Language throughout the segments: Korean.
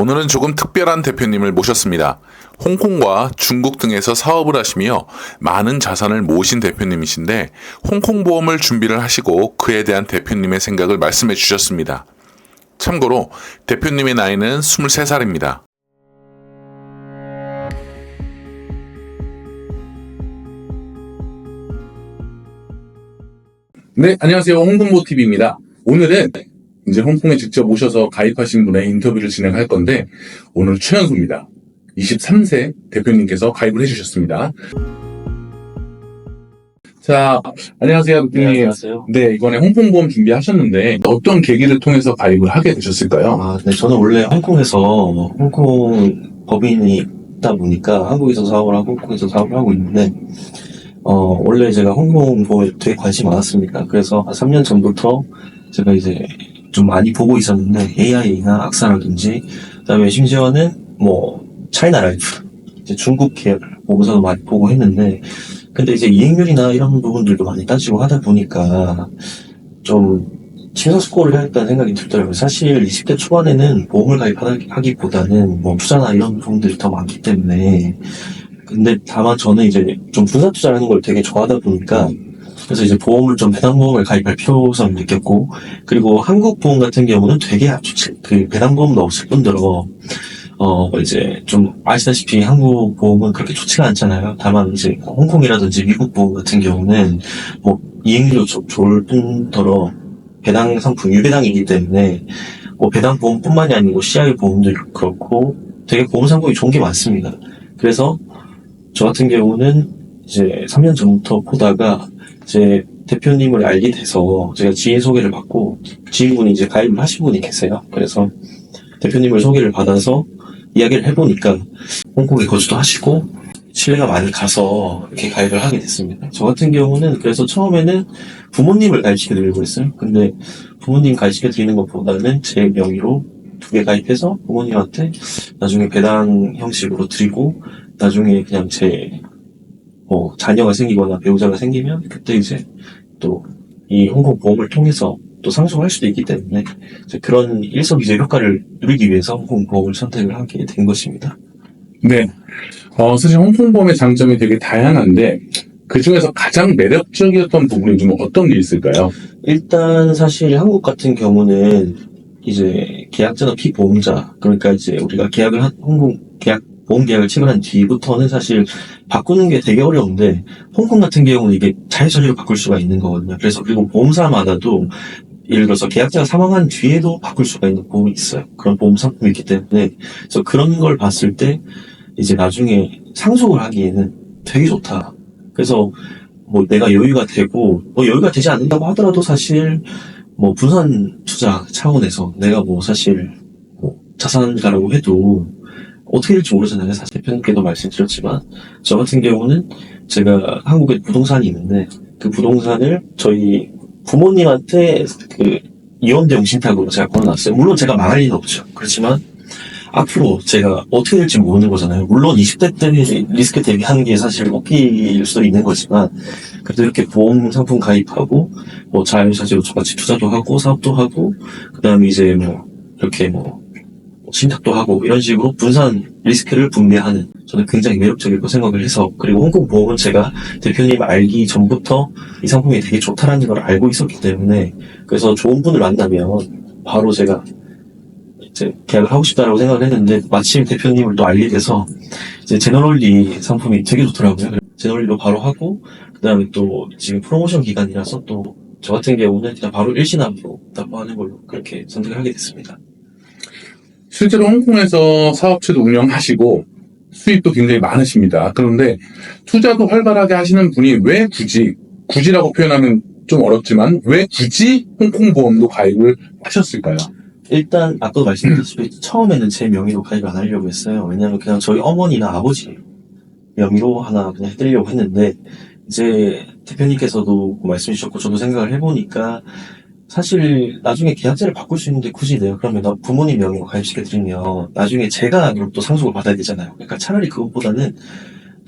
오늘은 조금 특별한 대표님을 모셨습니다. 홍콩과 중국 등에서 사업을 하시며 많은 자산을 모으신 대표님이신데 홍콩 보험을 준비를 하시고 그에 대한 대표님의 생각을 말씀해 주셨습니다. 참고로 대표님의 나이는 23살입니다. 네, 안녕하세요. 홍콩보TV입니다. 오늘은 이제 홍콩에 직접 오셔서 가입하신 분의 인터뷰를 진행할 건데 오늘 최연소입니다. 23세 대표님께서 가입을 해주셨습니다. 자, 안녕하세요. 대표님. 네, 안녕하세요. 네, 이번에 홍콩보험 준비하셨는데 어떤 계기를 통해서 가입을 하게 되셨을까요? 네, 저는 원래 홍콩에서 홍콩 법인이 있다 보니까 한국에서 사업을 하고 홍콩에서 사업을 하고 있는데 원래 제가 홍콩 보험에 되게 관심이 많았습니다. 그래서 한 3년 전부터 제가 이제 좀 많이 보고 있었는데 AI나 악사라든지 그다음에 심지어는 뭐 차이나 라이프 이제 중국 계열 보고서도 많이 보고 했는데 근데 이제 이익률이나 이런 부분들도 많이 따지고 하다 보니까 좀 심사숙고를 해야겠다는 생각이 들더라고요. 사실 20대 초반에는 보험을 가입하기보다는 뭐 투자나 이런 부분들이 더 많기 때문에 근데 다만 저는 이제 좀 분산 투자를 하는 걸 되게 좋아하다 보니까 그래서 이제 보험을 좀 배당보험을 가입할 필요성을 느꼈고 그리고 한국 보험 같은 경우는 되게 그 배당보험도 없을 뿐더러 이제 좀 아시다시피 한국 보험은 그렇게 좋지가 않잖아요. 다만 이제 홍콩이라든지 미국 보험 같은 경우는 뭐 이익률도 좋을 뿐더러 배당 상품 유배당이기 때문에 뭐 배당 보험뿐만이 아니고 CI 보험도 그렇고 되게 보험 상품이 좋은 게 많습니다. 그래서 저 같은 경우는 이제 3년 전부터 보다가 제 대표님을 알게 돼서 제가 지인 소개를 받고 지인분이 이제 가입을 하신 분이 계세요. 그래서 대표님을 소개를 받아서 이야기를 해보니까 홍콩에 거주도 하시고 신뢰가 많이 가서 이렇게 가입을 하게 됐습니다. 저 같은 경우는 그래서 처음에는 부모님을 가입시켜드리고 했어요. 근데 부모님 가입시켜드리는 것보다는 제 명의로 2개 가입해서 부모님한테 나중에 배당 형식으로 드리고 나중에 그냥 제 자녀가 생기거나 배우자가 생기면 그때 이제 또 이 홍콩 보험을 통해서 또 상속할 수도 있기 때문에 그런 일석이조 효과를 누리기 위해서 홍콩 보험을 선택을 하게 된 것입니다. 네. 사실 홍콩보험의 장점이 되게 다양한데 그 중에서 가장 매력적이었던 부분이 좀 어떤 게 있을까요? 일단 사실 한국 같은 경우는 이제 계약자나 피보험자 그러니까 이제 우리가 홍콩 보험 계약을 체결한 뒤부터는 사실 바꾸는 게 되게 어려운데 홍콩 같은 경우는 이게 자유자재로 바꿀 수가 있는 거거든요. 그래서 그리고 보험사마다도 예를 들어서 계약자가 사망한 뒤에도 바꿀 수가 있는 보험이 있어요. 그런 보험 상품이 있기 때문에 그래서 그런 걸 봤을 때 이제 나중에 상속을 하기에는 되게 좋다. 그래서 뭐 내가 여유가 되고 뭐 여유가 되지 않는다고 하더라도 사실 뭐 분산 투자 차원에서 내가 뭐 사실 뭐 자산가라고 해도 어떻게 될지 모르잖아요. 사실 대표님께도 말씀드렸지만 저 같은 경우는 제가 한국에 부동산이 있는데 그 부동산을 저희 부모님한테 그 이원대용 신탁으로 제가 걸어놨어요. 물론 제가 망할 리는 없죠. 그렇지만 앞으로 제가 어떻게 될지 모르는 거잖아요. 물론 20대 때는 리스크 대비하는 게 사실 먹기일 수도 있는 거지만 그래도 이렇게 보험 상품 가입하고 뭐 자유자재로 같이 투자도 하고 사업도 하고 그 다음에 이제 뭐 이렇게 뭐 신탁도 하고 이런 식으로 분산 리스크를 분배하는 저는 굉장히 매력적이라고 생각을 해서 그리고 홍콩 보험은 제가 대표님 알기 전부터 이 상품이 되게 좋다라는 걸 알고 있었기 때문에 그래서 좋은 분을 만나면 바로 제가 이제 계약을 하고 싶다라고 생각을 했는데 마침 대표님을 또 알게 돼서 이제 제너럴리 상품이 되게 좋더라고요. 제너럴리로 바로 하고 그 다음에 또 지금 프로모션 기간이라서 또 저 같은 경우는 그냥 바로 일시납으로 납부하는 걸로 그렇게 선택을 하게 됐습니다. 실제로 홍콩에서 사업체도 운영하시고 수입도 굉장히 많으십니다. 그런데 투자도 활발하게 하시는 분이 왜 굳이라고 표현하면 좀 어렵지만 왜 굳이 홍콩보험도 가입을 하셨을까요? 일단 아까도 말씀드렸다시피 처음에는 제 명의로 가입 안 하려고 했어요. 왜냐면 그냥 저희 어머니나 아버지 명의로 하나 그냥 해드리려고 했는데 이제 대표님께서도 말씀 주셨고 저도 생각을 해보니까 사실 나중에 계약자를 바꿀 수 있는데 굳이 내가 그러면 나 부모님 명의로 가입시켜드리면 나중에 제가 그럼 또 상속을 받아야 되잖아요. 그러니까 차라리 그것보다는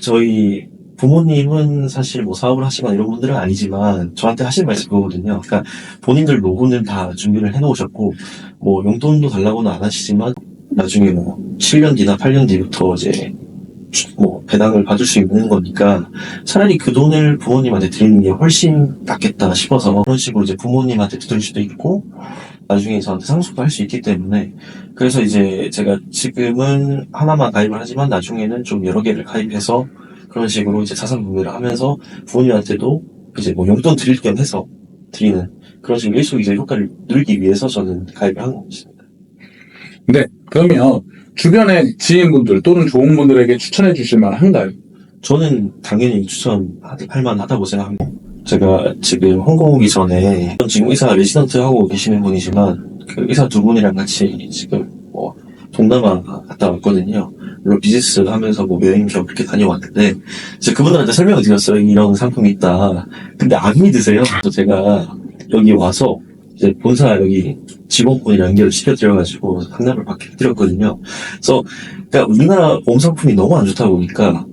저희 부모님은 사실 뭐 사업을 하시거나 이런 분들은 아니지만 저한테 하실 말씀이 그거거든요. 그러니까 본인들 노후는 다 준비를 해놓으셨고 뭐 용돈도 달라고는 안 하시지만 나중에 뭐 7년 뒤나 8년 뒤부터 이제 뭐 배당을 받을 수 있는 거니까 차라리 그 돈을 부모님한테 드리는 게 훨씬 낫겠다 싶어서 그런 식으로 이제 부모님한테 드릴 수도 있고 나중에 저한테 상속도 할 수 있기 때문에 그래서 이제 제가 지금은 하나만 가입을 하지만 나중에는 좀 여러 개를 가입해서 그런 식으로 이제 자산 분배를 하면서 부모님한테도 이제 뭐 용돈 드릴 겸 해서 드리는 그런 식으로 일석이조의 효과를 누리기 위해서 저는 가입을 한 것입니다. 네, 그러면 주변의 지인분들 또는 좋은 분들에게 추천해 주실 만한가요? 저는 당연히 추천할 만하다고 생각합니다. 제가 지금 홍콩 오기 전에 지금 의사 레지던트 하고 계시는 분이지만 그 의사 두 분이랑 같이 지금 뭐 동남아 갔다 왔거든요. 물론 비즈니스 하면서 뭐 여행 겸 그렇게 다녀왔는데 이제 그분들한테 설명을 드렸어요. 이런 상품이 있다. 근데 안 믿으세요. 그래서 제가 여기 와서 이제 본사 여기 직원분이랑 연결을 시켜드려가지고 상담을 받게드렸거든요. 그래서 그러니까 우리나라 보험 상품이 너무 안 좋다 보니까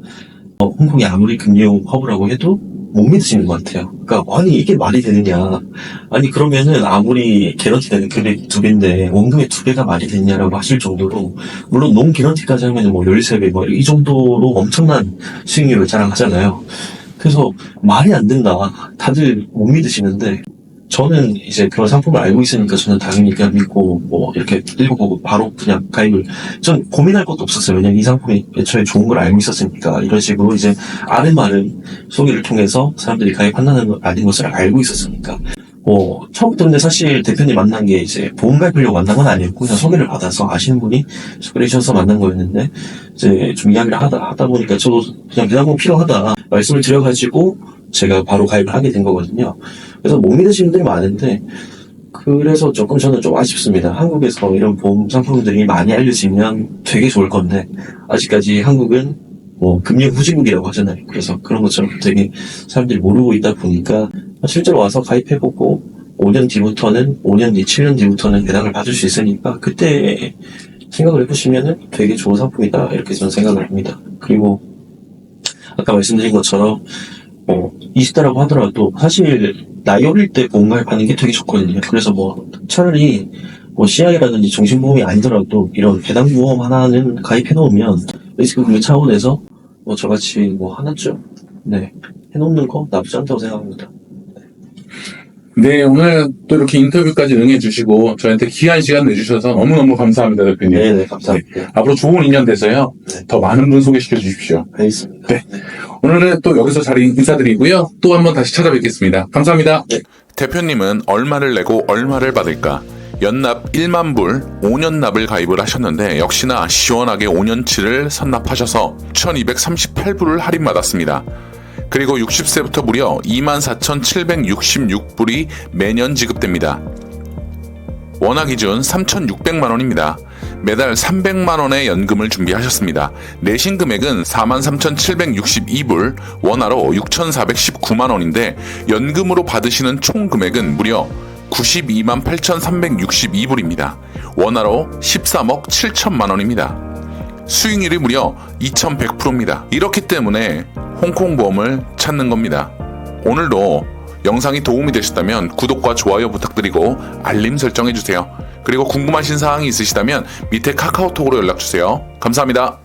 홍콩이 아무리 금융 허브라고 해도 못 믿으시는 것 같아요. 그러니까 아니 이게 말이 되느냐? 아니 그러면은 아무리 개런티 되는 금액이 2배인데 원금의 2배가 말이 되냐라고 하실 정도로 물론 농 개런티까지 하면 뭐 13배 뭐 이 정도로 엄청난 수익률을 자랑하잖아요. 그래서 말이 안 된다. 다들 못 믿으시는데 저는 이제 그런 상품을 알고 있으니까 저는 당연히 그냥 믿고 뭐 이렇게 읽어보고 바로 그냥 가입을 전 고민할 것도 없었어요. 왜냐면 이 상품이 애초에 좋은 걸 알고 있었으니까 이런 식으로 이제 아는 소개를 통해서 사람들이 가입한다는 걸 아는 것을 알고 있었으니까 처음부터 근데 사실 대표님 만난 게 이제 보험 가입하려고 만난 건 아니었고 그냥 소개를 받아서 아시는 분이 소개를 해주셔서 만난 거였는데 이제 좀 이야기를 하다 보니까 저도 그냥 비상금 필요하다 말씀을 드려가지고 제가 바로 가입을 하게 된 거거든요. 그래서 못 믿으시는 분들이 많은데 그래서 조금 저는 좀 아쉽습니다. 한국에서 이런 보험 상품들이 많이 알려지면 되게 좋을 건데 아직까지 한국은 뭐 금융 후진국이라고 하잖아요. 그래서 그런 것처럼 되게 사람들이 모르고 있다 보니까 실제로 와서 가입해보고 5년 뒤, 7년 뒤부터는 배당을 받을 수 있으니까 그때 생각을 해보시면은 되게 좋은 상품이다 이렇게 저는 생각을 합니다. 그리고 아까 말씀드린 것처럼 20대라고 하더라도 사실 나이 어릴 때 보험 가입하는 게 되게 좋거든요. 그래서 차라리 CI라든지 종신보험이 아니더라도 이런 배당보험 하나는 가입해 놓으면 리스크 금융 차원에서 저같이 하나쯤 해놓는 거 나쁘지 않다고 생각합니다. 네, 오늘 또 이렇게 인터뷰까지 응해주시고 저희한테 귀한 시간 내주셔서 너무너무 감사합니다, 대표님. 네, 감사합니다. 네, 앞으로 좋은 인연 돼서요. 네. 더 많은 분 소개시켜 주십시오. 알겠습니다. 네. 오늘은 또 여기서 자리 인사드리고요. 또 한번 다시 찾아뵙겠습니다. 감사합니다. 네. 대표님은 얼마를 내고 얼마를 받을까? 연납 1만 불 5년 납을 가입을 하셨는데 역시나 시원하게 5년치를 선납하셔서 1238불을 할인받았습니다. 그리고 60세부터 무려 24,766불이 매년 지급됩니다. 원화 기준 3,600만원입니다. 매달 300만원의 연금을 준비하셨습니다. 내신 금액은 43,762불, 원화로 6,419만원인데 연금으로 받으시는 총 금액은 무려 92만 8,362불입니다. 원화로 13억 7천만원입니다. 수익률이 무려 2,100%입니다. 이렇기 때문에 홍콩 보험을 찾는 겁니다. 오늘도 영상이 도움이 되셨다면 구독과 좋아요 부탁드리고 알림 설정해주세요. 그리고 궁금하신 사항이 있으시다면 밑에 카카오톡으로 연락주세요. 감사합니다.